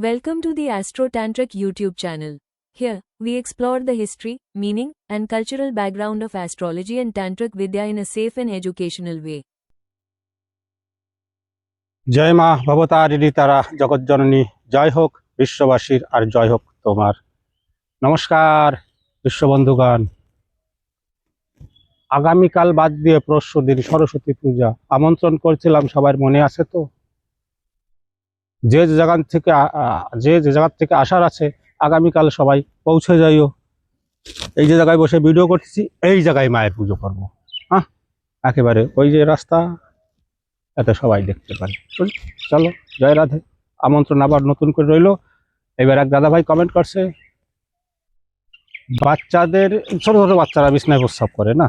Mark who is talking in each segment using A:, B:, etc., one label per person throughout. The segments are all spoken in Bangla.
A: Welcome to the Astro Tantric YouTube channel. Here, we explore the history, meaning, and cultural background of astrology and Tantric Vidya in a safe and educational way.
B: জয় মা ভবতারিণী তারা জগৎজননী, জয় হোক বিশ্ববাসীর আর জয় হোক তোমার। নমস্কার বিশ্ববন্ধুগণ, আগামীকাল বাদ দিয়ে পরশু দিন সরস্বতী পূজা, আমন্ত্রণ করছিলাম, সবার মনে আছে তো? যে যে জায়গা থেকে আসার আছে আগামীকাল সবাই পৌঁছে যাইও। এই যে জায়গায় বসে ভিডিও করতেছি এই জায়গায় মায়ের পুজো করবো। হ্যাঁ, একেবারে ওই যে রাস্তা, এতে সবাই দেখতে পারে। চলো, জয় রাধে। আমন্ত্রণ আবার নতুন করে রইল। এবার এক দাদা ভাই কমেন্ট করছে, বাচ্চাদের, ছোট ছোট বাচ্চারা বিছনায় প্রস্রাব করে না,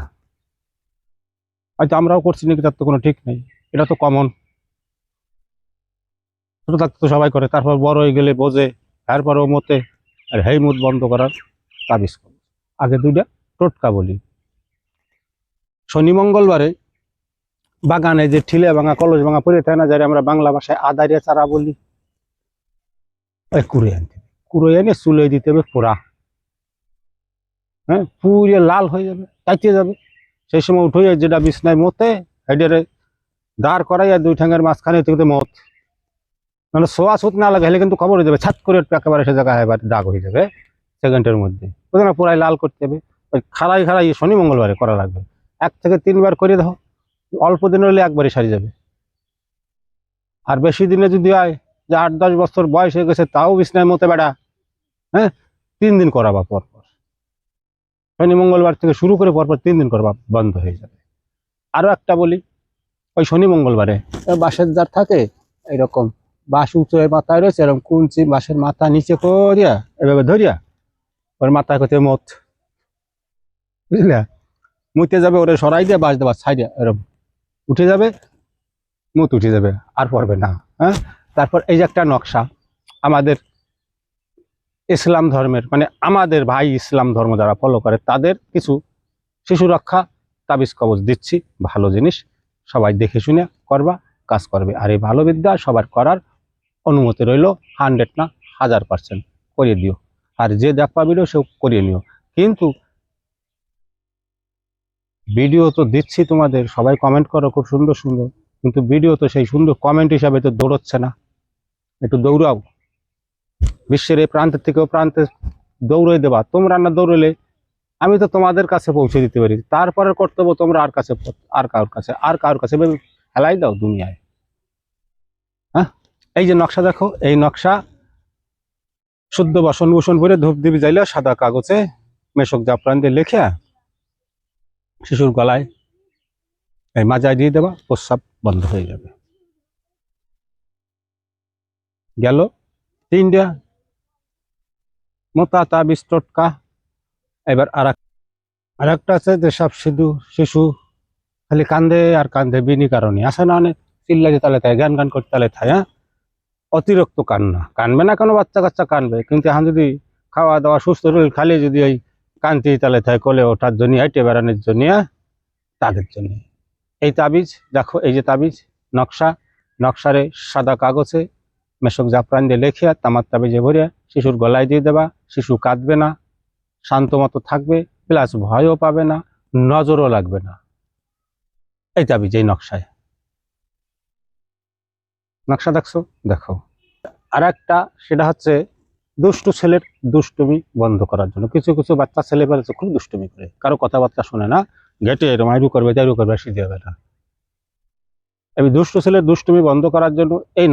B: হয়তো আমরাও করছি নাকি তার তো কোনো ঠিক নেই। এটা তো কমন, ছোট থাকতে তো সবাই করে, তারপর বড় হয়ে গেলে বোঝে, তারপরেও মতে। আর হেই মুদ বন্ধ করার তাবিজ করো। আগে দুইটা টোটকা বলি। শনি মঙ্গলবারে বাগানে যে ঠিলে ভাঙা কলস ভাঙা পড়ে থাকে না, যারা আমরা বাংলা ভাষায় আদারিয়া চারা বলি, ওই কুড়ে আনতে হবে। কুড়ে এনে চুলে দিতে হবে পোড়া। হ্যাঁ, পুড়ে লাল হয়ে যাবে, চাইতে যাবে। সেই সময় উঠে যেটা বিছনায় মতে হেডেরে দাঁড় করাইয়া দুই ঠ্যাঙের মাঝখানে থেকে মত, মানে সোয়া সুত না লাগে, হলে কিন্তু খবর হয়ে যাবে, ছাত করে একেবারে সে জায়গায় এবার দাগ হয়ে যাবে সেকেন্ডের মধ্যে। বুঝলে না, পুরাই লাল করতে হবে। ওই খাড়াই খাড়াই শনি মঙ্গলবারে করা লাগবে। 1 থেকে 3 বার করে দাও, অল্প দিন হলে একবারই সারি যাবে। আর বেশি দিনে যদি হয় যে 8-10 বছর বয়স হয়ে গেছে, তাও বিছনায় মতে বেড়া, হ্যাঁ, 3 দিন করাবা পরপর। শনি মঙ্গলবার থেকে শুরু করে পরপর 3 দিন করবা, বন্ধ হয়ে যাবে। আরো একটা বলি, ওই শনি মঙ্গলবারে বাঁশের যার থাকে এইরকম, বাঁশ উঁচু মাথায় রয়েছে, এরকম কুঞ্চি বাঁশের মাথা নিচে করিয়া এভাবে ধরিয়া ওর মাথায় করতে মত, বুঝলে, মুতে যাবে, ওরে সরাই দিয়ে বাঁশ দেবা ছাই দিয়া এরকম উঠে যাবে, মুত উঠে যাবে, আর পড়বে না। হ্যাঁ, তারপর এই যে একটা নকশা, আমাদের ইসলাম ধর্মের, মানে আমাদের ভাই ইসলাম ধর্ম যারা ফলো করে তাদের কিছু শিশু রক্ষা তাবিজ কবজ দিচ্ছি, ভালো জিনিস, সবাই দেখে শুনে করবা, কাজ করবে। আর এই ভালো বিদ্যা সবার করার অনুমতি রইল, 100 না 1000% করিয়ে দিও। আর যে দেখবা ভিডিও সে করিয়ে নিও। কিন্তু ভিডিও তো দিচ্ছি তোমাদের, সবাই কমেন্ট করো খুব সুন্দর সুন্দর, কিন্তু ভিডিও তো সেই সুন্দর কমেন্ট হিসাবে তো দৌড়চ্ছে না। একটু দৌড়াও, বিশ্বের এই প্রান্তের থেকেও প্রান্তে দৌড়ে দেবা। তোমরা না দৌড়লে আমি তো তোমাদের কাছে পৌঁছে দিতে পারি, তারপরে কর্তব্য তোমরা আর কারোর কাছে হেলাই দাও দুনিয়ায়। হ্যাঁ, এই যে নকশা দেখো, এই নকশা শুদ্ধ বাসন ভূষণ ভরে ধূপ দিবি যাইলে সাদা কাগজে মেশক জাফরান দিয়ে লেখা শিশুর গলায় এই মাজায় দিয়ে দেবা, প্রস্রাব বন্ধ হয়ে যাবে। গেল 3টা মোতা তাবিজ টোটকা। এবার আর একটা আছে, যে সব শিশু খালি কান্দে আর কান্দে বিনি কারণে, আসে না, অনেক চিল্লাতে তালে থাকে, গান করতে তালে থাকে। হ্যাঁ, অতিরিক্ত কান্না, কানবে না কোনো বাচ্চা কাচ্চা কানবে, কিন্তু এখন যদি খাওয়া দাওয়া সুস্থ শরীর খালি যদি ওই কান্তি তালে থাকে, কোলে ওঠার জন্য, হাইটে বেড়ানোর জন্য, তাদের জন্য এই তাবিজ দেখো। এই যে তাবিজ নকশারে সাদা কাগজে মেশক জাফরান দিয়ে লেখে তামার তাবিজে ভরে শিশুর গলায় দিয়ে দেবা। শিশু কাঁদবে না, শান্ত মতো থাকবে, প্লাস ভয়ও পাবে না, নজরও লাগবে না। এই তাবিজ, এই নকশা দেখছো, দেখো। আর একটা, সেটা হচ্ছে দুষ্টু ছেলের দুষ্টুমি বন্ধ করার জন্য। কিছু কিছু বাচ্চা ছেলে পেলে খুব দুষ্টুমি করে, কারো কথাবার্তা শোনে না, গেটে মাইরু করবে তাইরু করবে, সিদ্ধি হবে না। এই দুষ্টু ছেলের দুষ্টুমি বন্ধ করার জন্য এই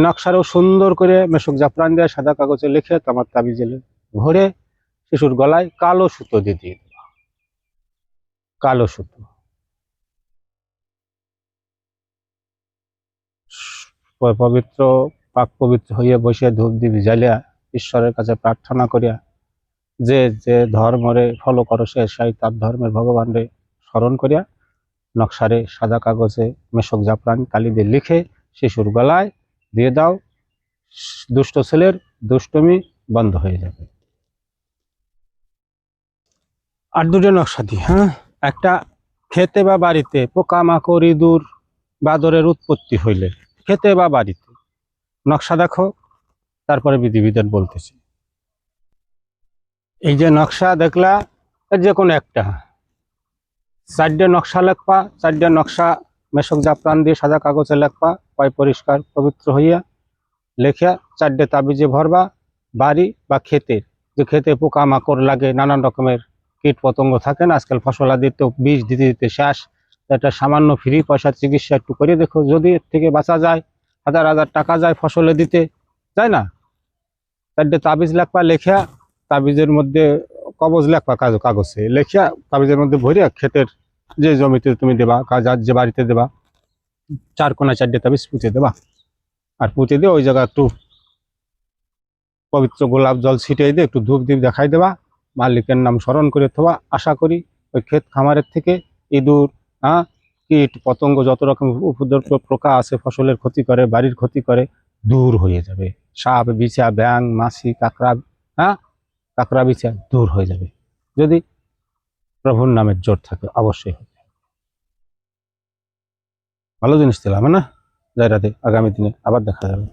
B: নকশারও সুন্দর করে মেশক জাফরান দিয়ে সাদা কাগজে লিখে তামার তাবিজে ভরে শিশুর গলায় কালো সুতো দিয়ে দেবা। কালো সুতো পবিত্র পাক পবিত্র হইয়া বসিয়া ধূপ দিবি জ্বালিয়া ঈশ্বরের কাছে প্রার্থনা করিয়া, যে যে ধর্মরে ফলো করো সে সেই তার ধর্মের ভগবানরে স্মরণ করিয়া নকশারে সাদা কাগজে মেশক জাফরান কালি দিয়ে লিখে শিশুর গলায় দিয়ে দাও। দুষ্ট ছেলের দুষ্টমি বন্ধ হয়ে যাবে। আর দুটো নকশা দিই। হ্যাঁ, একটা, খেতে বা বাড়িতে পোকামাকড় ইঁদুর বাদরের উৎপত্তি হইলে, খেতে বা বাড়িতে নকশা দেখো, তারপরে বিধিবিধান বলতেছি। এই যে নকশা দেখলা, এর যে কোনো একটা 4টে নকশা লেখবা, 4টে নকশা মেশক জাফরান দিয়ে সাদা কাগজে লেখবা, পয় পরিষ্কার পবিত্র হইয়া লেখিয়া 4টে তাবিজে ভরবা। বাড়ি বা ক্ষেতের, যে ক্ষেতে পোকা মাকড় লাগে, নানান রকমের কীট পতঙ্গ থাকে না, আজকাল ফসল আদিতে বীজ দিতে দিতে শেষ, একটা সামান্য ফ্রি পয়সা চিকিৎসা একটু করে দেখো, যদি এর থেকে বাঁচা যায়, হাজার হাজার টাকা যায় ফসলে দিতে, যায় না? 4টে তাবিজ লেখবা, লেখিয়া তাবিজের মধ্যে কবজ লেখবা কাগজে লেখিয়া, তাবিজের মধ্যে ভরিয়া ক্ষেতের যে জমিতে তুমি দেবা, যে বাড়িতে দেবা, 4 কোণায় 4টে তাবিজ পুঁতে দেবা। আর পুঁতে দিয়ে ওই জায়গা একটু পবিত্র গোলাপ জল ছিটিয়ে দিয়ে একটু ধূপ দ্বীপ দেখাই দেবা, মালিকের নাম স্মরণ করে থবা। আশা করি ওই ক্ষেত খামারের থেকে ইঁদুর, কীট পতঙ্গ, যত রকম উপদ্রব পোকা আছে ফসলের ক্ষতি করে, বাড়ির ক্ষতি করে, দূর হয়ে যাবে। সাপ বিছা ব্যাং মাছি কাঁকড়া, কাঁকড়া বিছা দূর হয়ে যাবে, যদি প্রভুর নামের জোর থাকে, অবশ্যই হবে। ভালো জিনিস দিলাম না? জয় রাধে। আগামী দিনে আবার দেখা যাবে।